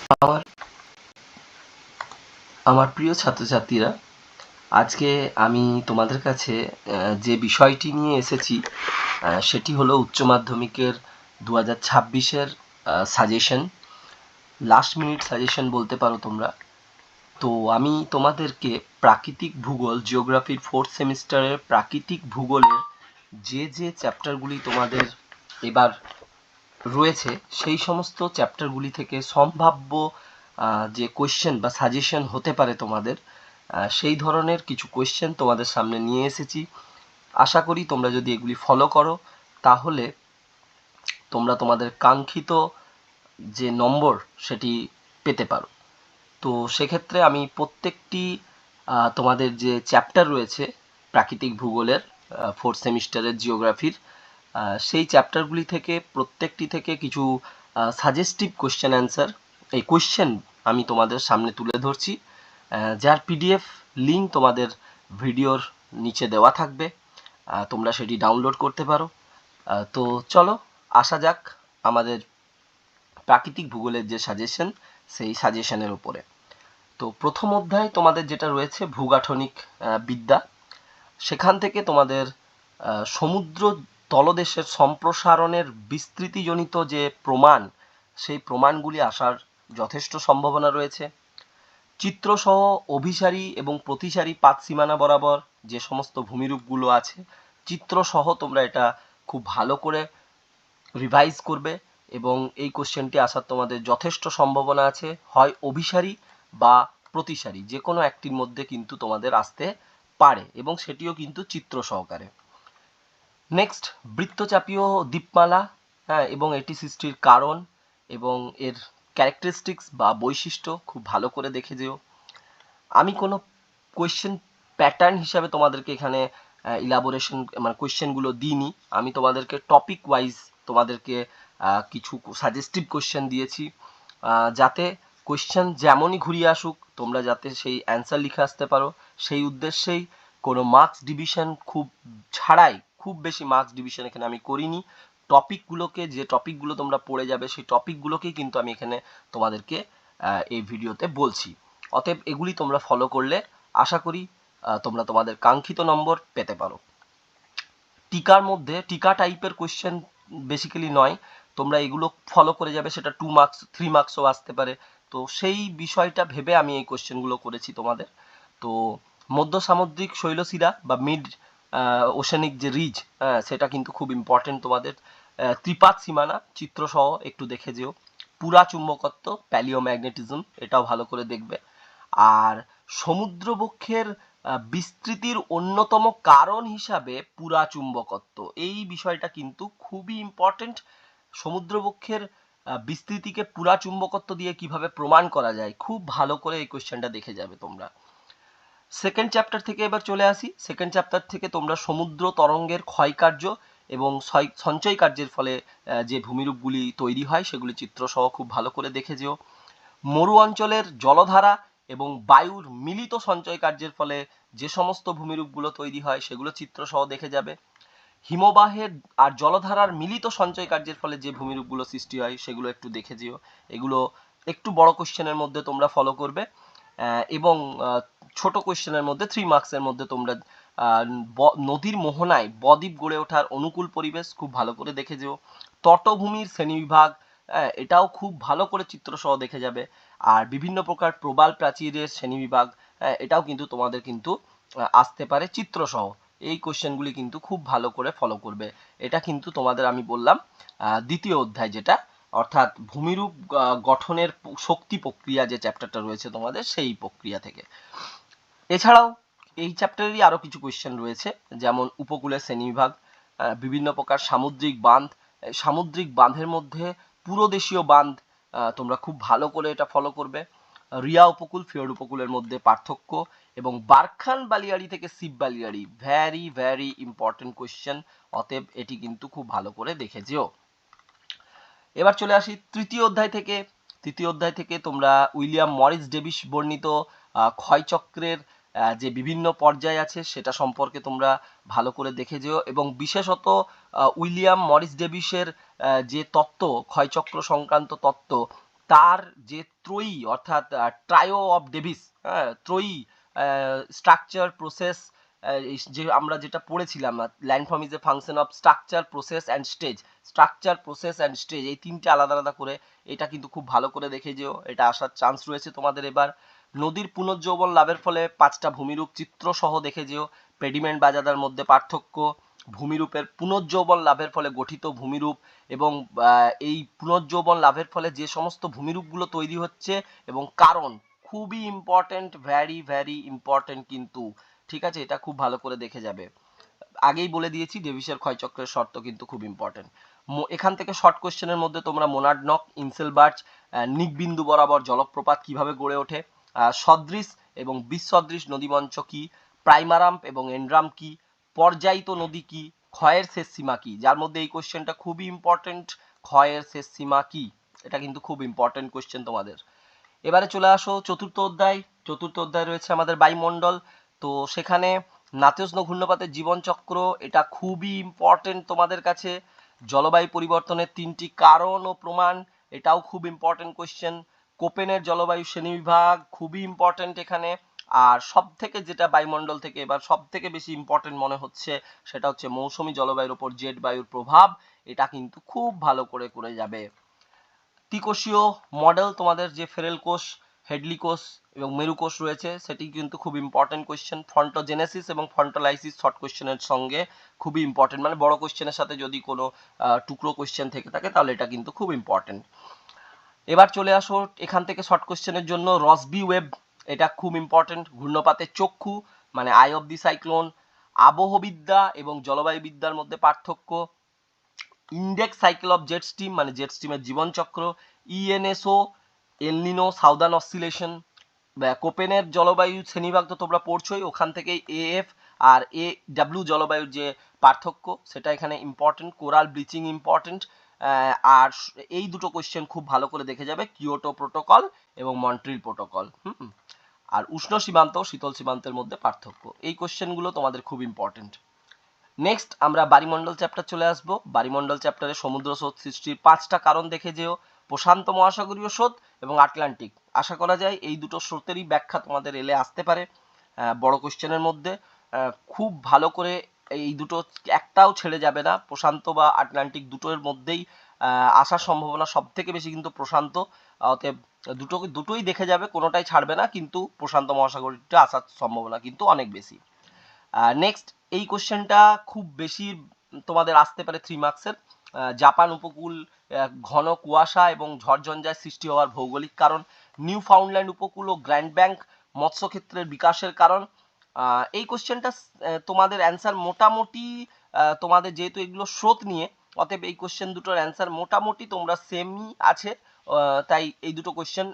আমার আমার প্রিয় ছাত্রছাত্রীরা, আজকে আমি তোমাদের কাছে যে বিষয়টি নিয়ে এসেছি সেটি হলো উচ্চ মাধ্যমিকের 2026-এর সাজেশন, লাস্ট মিনিট সাজেশন বলতে পারো তোমরা। তো আমি তোমাদেরকে প্রাকৃতিক ভূগোল, জিওগ্রাফির 4th সেমিস্টারের প্রাকৃতিক ভূগোলের যে চ্যাপ্টারগুলি তোমাদের এবার রয়েছে সেই সমস্ত চ্যাপ্টারগুলি থেকে সম্ভাব্য যে কোয়েশ্চেন বা সাজেশন হতে পারে তোমাদের, সেই ধরনের কিছু কোয়েশ্চেন তোমাদের সামনে নিয়ে এসেছি। আশা করি তোমরা যদি এগুলি ফলো করো তাহলে তোমরা তোমাদের কাঙ্ক্ষিত যে নম্বর সেটি পেতে পারো। তো সেক্ষেত্রে আমি প্রত্যেকটি তোমাদের যে চ্যাপ্টার রয়েছে প্রাকৃতিক ভূগোলের 4th সেমিস্টারের জিওগ্রাফির, সেই চ্যাপ্টারগুলি থেকে প্রত্যেকটি থেকে কিছু সাজেস্টিভ কোয়েশ্চেন অ্যান্সার, এই কোয়েশ্চেন আমি তোমাদের সামনে তুলে ধরছি, যার পিডিএফ লিঙ্ক তোমাদের ভিডিওর নিচে দেওয়া থাকবে, তোমরা সেটি ডাউনলোড করতে পারো। তো চলো আসা যাক আমাদের প্রাকৃতিক ভূগোলের যে সাজেশন সেই সাজেশনের উপরে। তো প্রথম অধ্যায় তোমাদের যেটা রয়েছে ভূগাঠনিক বিদ্যা, সেখান থেকে তোমাদের সমুদ্র তলদেশের সম্প্রসারণের বিস্তৃতিজনিত যে প্রমাণ, সেই প্রমাণগুলি আসার যথেষ্ট সম্ভাবনা রয়েছে। চিত্রসহ অভিসারী এবং প্রতিসারী পাত সীমানা বরাবর যে সমস্ত ভূমিরূপগুলো আছে, চিত্রসহ তোমরা এটা খুব ভালো করে রিভাইজ করবে এবং এই কোশ্চেনটি আসার তোমাদের যথেষ্ট সম্ভাবনা আছে, হয় অভিসারী বা প্রতিসারী যে কোনো একটির মধ্যে কিন্তু তোমাদের আসতে পারে, এবং সেটিও কিন্তু চিত্র সহকারে। নেক্সট, বৃত্তচাপীয় দ্বীপমালা, হ্যাঁ, এবং এটি সৃষ্টির কারণ এবং এর ক্যারেক্টারিস্টিক্স বা বৈশিষ্ট্য খুব ভালো করে দেখে যেও। আমি কোনো কোয়েশ্চেন প্যাটার্ন হিসাবে তোমাদেরকে এখানে ইলাবোরেশন মানে কোয়েশ্চেনগুলো দিইনি, আমি তোমাদেরকে টপিক ওয়াইজ তোমাদেরকে কিছু সাজেস্টিভ কোয়েশ্চেন দিয়েছি, যাতে কোয়েশ্চেন যেমনই ঘুরিয়ে আসুক তোমরা যাতে সেই অ্যান্সার লিখে আসতে পারো, সেই উদ্দেশ্যেই কোনো মার্কস ডিভিশন খুব ছাড়াই, খুব বেশি মার্কস ডিভিশন এখানে আমি করিনি। টপিকগুলোকে, যে টপিকগুলো তোমরা পড়ে যাবে সেই টপিকগুলোকেই কিন্তু আমি এখানে তোমাদেরকে এই ভিডিওতে বলছি। অতএব এগুলি তোমরা ফলো করলে আশা করি তোমরা তোমাদের কাঙ্ক্ষিত নম্বর পেতে পারো। টিকার মধ্যে টিকা টাইপের কোয়েশ্চেন বেসিক্যালি নয়, তোমরা এগুলো ফলো করে যাবে, সেটা 2 মার্কস 3 মার্কসও আসতে পারে। তো সেই বিষয়টা ভেবে আমি এই কোয়েশ্চেনগুলো করেছি তোমাদের। তো মধ্য সামুদ্রিক শৈলশিরা বা মিড ওশেনিক যে রিজ, সেটা কিন্তু খুব ইম্পর্টেন্ট তোমাদের। ত্রিপাত সীমানা চিত্রসহ একটু দেখে যেও। পুরা চুম্বকত্ব, প্যালিওম্যাগনেটিজম, এটাও ভালো করে দেখবে। আর সমুদ্রবক্ষের বিস্তৃতির অন্যতম কারণ হিসাবে পুরা চুম্বকত্ব, এই বিষয়টা কিন্তু খুবই ইম্পর্টেন্ট। সমুদ্রবক্ষের বিস্তৃতিকে পুরা চুম্বকত্ব দিয়ে কিভাবে প্রমাণ করা যায়, খুব ভালো করে এই কোশ্চেনটা দেখে যাবে তোমরা। সেকেন্ড চ্যাপ্টার থেকে এবার চলে আসি। সেকেন্ড চ্যাপ্টার থেকে তোমরা সমুদ্র তরঙ্গের ক্ষয়কার্য এবং সঞ্চয় কার্যের ফলে যে ভূমিরূপগুলি তৈরি হয় সেগুলি চিত্রসহ খুব ভালো করে দেখে যেও। মরু অঞ্চলের জলধারা এবং বায়ুর মিলিত সঞ্চয় কার্যের ফলে যে সমস্ত ভূমিরূপগুলো তৈরি হয় সেগুলো চিত্রসহ দেখে যাবে। হিমবাহের আর জলধারার মিলিত সঞ্চয় কার্যের ফলে যে ভূমিরূপগুলো সৃষ্টি হয় সেগুলো একটু দেখে যেও। এগুলো একটু বড় কোশ্চেনের মধ্যে তোমরা ফলো করবে, এবং ছোট কোশ্চেনের মধ্যে 3 মার্কসের মধ্যে তোমরা নদীর মোহনায় বদ্বীপ গড়ে ওঠার অনুকূল পরিবেশ খুব ভালো করে দেখে যেও। তটভূমির শ্রেণীবিভাগ, এটাও খুব ভালো করে চিত্রসহ দেখে যাবে। আর বিভিন্ন প্রকার প্রবাল প্রাচীরের শ্রেণীবিভাগ, এটাও কিন্তু তোমাদের কিন্তু আসতে পারে চিত্রসহ। এই কোশ্চেনগুলি কিন্তু খুব ভালো করে ফলো করবে। এটা কিন্তু তোমাদের আমি বললাম দ্বিতীয় অধ্যায়, যেটা অর্থাৎ ভূমিরূপ গঠনের শক্তি প্রক্রিয়া যে চ্যাপ্টারটা রয়েছে তোমাদের, সেই প্রক্রিয়া থেকে। এছাড়াও এই চ্যাপ্টারেরই আরো কিছু কোয়েশ্চেন রয়েছে, যেমন উপকূলের শ্রেণীবিভাগ, বিভিন্ন প্রকার সামুদ্রিক বাঁধ, সামুদ্রিক বাঁধের মধ্যে পুরোদেশীয় বাঁধ, তোমরা খুব ভালো করে এটা ফলো করবে। রিয়া উপকূল, ফিওর্ড উপকূলের মধ্যে পার্থক্য, এবং বারখান বালিয়াড়ি থেকে শিব বালিয়াড়ি, ভ্যারি ভ্যারি ইম্পর্টেন্ট কোয়েশ্চেন, অতএব এটি কিন্তু খুব ভালো করে দেখে যেও। এবার চলে আসি তৃতীয় অধ্যায় থেকে। তৃতীয় অধ্যায় থেকে তোমরা উইলিয়াম মরিস ডেভিস বর্ণিত ক্ষয়চক্রের যে বিভিন্ন পর্যায় আছে সেটা সম্পর্কে তোমরা ভালো করে দেখে যেও, এবং বিশেষত উইলিয়াম মরিস ডেভিসের যে তত্ত্ব, ক্ষয়চক্র সংক্রান্ত তত্ত্ব, তার যে ত্রয়ী অর্থাৎ ট্রায়ো অফ ডেভিস, ত্রয়ী স্ট্রাকচার প্রসেস, যে আমরা যেটা পড়েছিলাম, landform is a function of structure process and stage, structure process and stage, এই তিনটে আলাদা আলাদা করে, এটা কিন্তু খুব ভালো করে দেখে যেও, এটা আসার চান্স রয়েছে তোমাদের। এবার নদীর পুনর্যৌবন লাভের ফলে 5টা ভূমিরূপ চিত্র সহ দেখে যেও, পেডিমেন্ট বাজাদার মধ্যে পার্থক্য, ভূমিরূপের পুনর্যৌবন লাভের ফলে গঠিত ভূমিরূপ, এবং এই পুনর্যৌবন লাভের ফলে যে সমস্ত ভূমিরূপগুলো তৈরি হচ্ছে এবং কারণ, খুবই ইম্পর্টেন্ট, ভ্যারি ভ্যারি ইম্পর্টেন্ট কিন্তু, ঠিক আছে, এটা খুব ভালো করে দেখে যাবে। আগেই বলে দিয়েছি ডেভিসের ক্ষয়চক্রের শর্ত কিন্তু খুব ইম্পর্টেন্ট। এখান থেকে শর্ট কোশ্চেনের মধ্যে তোমরা মোনাডনক, ইনসেলবার্চ, নিকবিন্দু বরাবর জলপ্রপাত কিভাবে গড়ে ওঠে, সদৃশ এবং বিসদৃশ নদীমঞ্চ কি, প্রাইমারাম্প এবং এন্ড্রাম কি, পর্যায়িত নদী কি, ক্ষয়ের শেষ সীমা কি, যার মধ্যে এই কোশ্চেনটা খুবই ইম্পর্টেন্ট, ক্ষয়ের শেষ সীমা কি, এটা কিন্তু খুব ইম্পর্টেন্ট কোশ্চেন তোমাদের। এবারে চলে আসো চতুর্থ অধ্যায়। চতুর্থ অধ্যায় রয়েছে আমাদের বায়ুমণ্ডল। তো সেখানে নাতিউষ্ণ ঘূর্ণপাতের জীবনচক্র, এটা খুবই ইম্পর্টেন্ট তোমাদের কাছে। জলবায়ু পরিবর্তনের 3টি কারণ ও প্রমাণ, এটাও খুব ইম্পর্টেন্ট কোশ্চেন। কোপেনের জলবায়ু শ্রেণীবিভাগ খুবই ইম্পর্টেন্ট এখানে। আর সব থেকে যেটা বায়ুমণ্ডল থেকে এবার সব থেকে বেশি ইম্পর্টেন্ট মনে হচ্ছে, সেটা হচ্ছে মৌসুমী জলবায়ুর উপর জেট বায়ুর প্রভাব, এটা কিন্তু খুব ভালো করে করে যাবে। ত্রিকোষীয় মডেল, তোমাদের যে ফেরেল কোষ, হেডলি কোষ এবং মেরু কোষ রয়েছে, সেটি কিন্তু খুব ইম্পর্টেন্ট কোয়েশ্চেন। ফন্টোজেনেসিস এবং ফন্টোলাইসিস শর্ট কোয়েশ্চেনের সঙ্গে খুবই ইম্পর্টেন্ট, মানে বড় কোয়েশ্চেনের সাথে যদি কোনো টুকরো কোয়েশ্চেন থেকে থাকে তাহলে এটা কিন্তু খুব ইম্পর্টেন্ট। এবার চলে আসো এখান থেকে শর্ট কোয়েশ্চেনের জন্য রসবি ওয়েব, এটা খুব ইম্পর্টেন্ট। ঘূর্ণপাতের চক্ষু মানে আই অফ দি সাইক্লোন, আবহবিদ্যা এবং জলবায়ুবিদ্যার মধ্যে পার্থক্য, index cycle of jet stream মানে জেট স্ট্রিমের জীবনচক্র, ইএনএসও, এলনিনো সাউদার্ন অসিলেশন, কোপেনের জলবায়ু শ্রেণীবিভাগ তো তোমরা পড়ছোই, ওখান থেকে এএফ আর এ ডাব্লিউ জলবায়ুর যে পার্থক্য সেটা এখানে ইম্পর্টেন্ট, কোরাল ব্লিচিং ইম্পর্টেন্ট। আর এই দুটো কোয়েশ্চেন খুব ভালো করে দেখে যাবে, কিয়োটো প্রোটোকল এবং মন্ট্রিল প্রোটোকল। আর উষ্ণ সীমান্ত শীতল সীমান্তের মধ্যে পার্থক্য, এই কোয়েশ্চেনগুলো তোমাদের খুব ইম্পর্টেন্ট। নেক্সট আমরা বায়ুমণ্ডল চ্যাপ্টার চলে আসবো। বায়ুমণ্ডল চ্যাপ্টারে সমুদ্র স্রোত সৃষ্টির 5টা কারণ দেখে যেও, প্রশান্ত মহাসাগরীয় স্রোত এবং আটলান্টিক। আশা করা যায় এই দুটো স্রোতেরই ব্যাখ্যা তোমাদের এলে আসতে পারে বড় কোশ্চেনের মধ্যে। খুব ভালো করে এই দুটো একটাও ছেড়ে যাবে না, প্রশান্ত বা আটলান্টিক দুটোর মধ্যেই আসার সম্ভাবনা সব থেকে বেশি কিন্তু প্রশান্ত, অতএব দুটোই দেখে যাবে, কোনোটাই ছাড়বে না, কিন্তু প্রশান্ত মহাসাগরীয়টা আসার সম্ভাবনা কিন্তু অনেক বেশি। নেক্সট এই কোশ্চেনটা খুব বেশি তোমাদের আসতে পারে 3 মার্কসের। জাপান উপকূল ঘন কুয়াশা এবং ঝড়ঝঞ্ঝার সৃষ্টি হওয়ার ভৌগোলিক কারণ, নিউ ফাউন্ডল্যান্ড উপকূল ও গ্র্যান্ড ব্যাংক মৎস্যক্ষেত্রের বিকাশের কারণ। এই কোশ্চেনটা তোমাদের অ্যান্সার মোটামুটি, তোমাদের যেহেতু এগুলো স্রোত নিয়ে, অতএব এই কোশ্চেন দুটোর অ্যান্সার মোটামুটি তোমরা সেমই আছে, তাই এই দুটো কোশ্চেন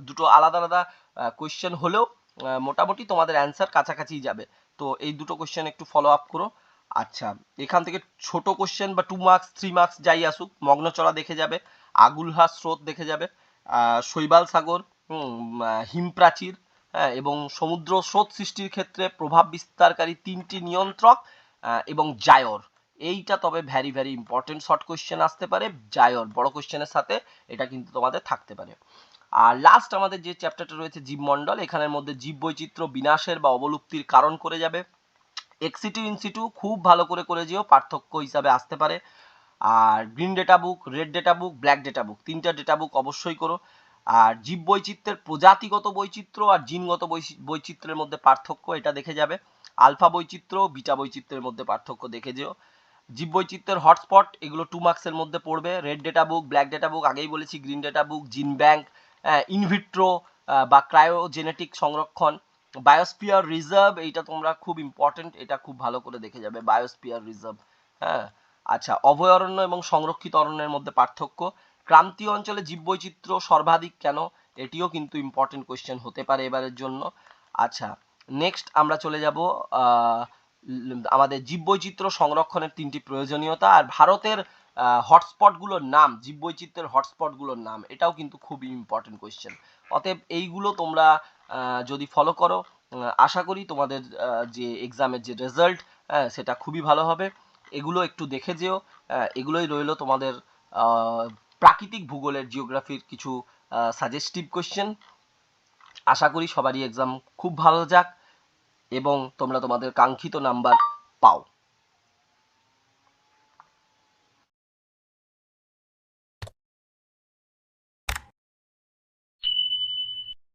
দুটো আলাদা আলাদা কোশ্চেন হলেও মোটামুটি তোমাদের অ্যান্সার কাছাকাছি যাবে। তো এই দুটো কোশ্চেন একটু ফলো আপ করো। আচ্ছা, এখান থেকে ছোট কোশ্চেন বা 2 মার্কস 3 মার্কস যাই আসুক, মগ্নচড়া দেখে যাবে, আগুলহা স্রোত দেখে যাবে, শৈবাল সাগর, হিমপ্রাচীর, এবং সমুদ্র স্রোত সৃষ্টির ক্ষেত্রে প্রভাব বিস্তারকারী 3টি নিয়ন্ত্রক এবং জায়র, এইটা তবে vary very important short question আসতে পারে। জায়র বড় কোশ্চেনের সাথে এটা কিন্তু তোমাদের থাকতে পারে। আর লাস্ট আমাদের যে চ্যাপ্টারটা রয়েছে জীবমণ্ডল, এখানের মধ্যে জীববৈচিত্র্য বিনাশের বা অবলুপ্তির কারণ করে যাবে। এক্সিটু ইনসিটু খুব ভালো করে করে যেও, পার্থক্য হিসাবে আসতে পারে। আর green data book, red data book, black data book, 3টা ডেটা বুক অবশ্যই করো। আর জীববৈচিত্র্যের প্রজাতিগত বৈচিত্র্য আর জিনগত বৈচিত্র্যের মধ্যে পার্থক্য, এটা দেখে যাবে। আলফা বৈচিত্র্য, বিটা বৈচিত্র্যের মধ্যে পার্থক্য দেখে যেও। জীববৈচিত্র্যের হটস্পট, এগুলো 2 মার্কসের মধ্যে পড়বে। Red data book, black data বুক আগেই বলেছি, গ্রিন ডেটা বুক, জিন ব্যাংক, ইনভিট্রো বা ক্রায়োজেনেটিক সংরক্ষণ, বায়োস্ফিয়ার রিজার্ভ, এইটা তোমরা খুব ইম্পর্টেন্ট, এটা খুব ভালো করে দেখে যাবে, বায়োস্ফিয়ার রিজার্ভ। হ্যাঁ, আচ্ছা, অভয়ারণ্য এবং সংরক্ষিত অরণ্যের মধ্যে পার্থক্য, ক্রান্তীয় অঞ্চলে জীববৈচিত্র্য সর্বাধিক কেন, এটিও কিন্তু ইম্পর্টেন্ট কোয়েশ্চেন হতে পারে এবারের জন্য। আচ্ছা, নেক্সট আমরা চলে যাব আমাদের জীববৈচিত্র্য সংরক্ষণের 3টি প্রয়োজনীয়তা আর ভারতের হটস্পটগুলোর নাম, জীববৈচিত্র্যের হটস্পটগুলোর নাম, এটাও কিন্তু খুবই ইম্পর্টেন্ট কোয়েশ্চেন। অতএব এইগুলো তোমরা যদি ফলো করো, আশা করি তোমাদের যে এক্সামের যে রেজাল্ট সেটা খুবই ভালো হবে। এগুলো একটু দেখে যেও, এগুলোই রইলো তোমাদের প্রাকৃতিক ভূগোলের জিওগ্রাফির কিছু সাজেস্টিভ কোশ্চেন। আশা করি সবারই এক্সাম খুব ভালো যাক এবং তোমরা তোমাদের কাঙ্ক্ষিত নাম্বার পাও।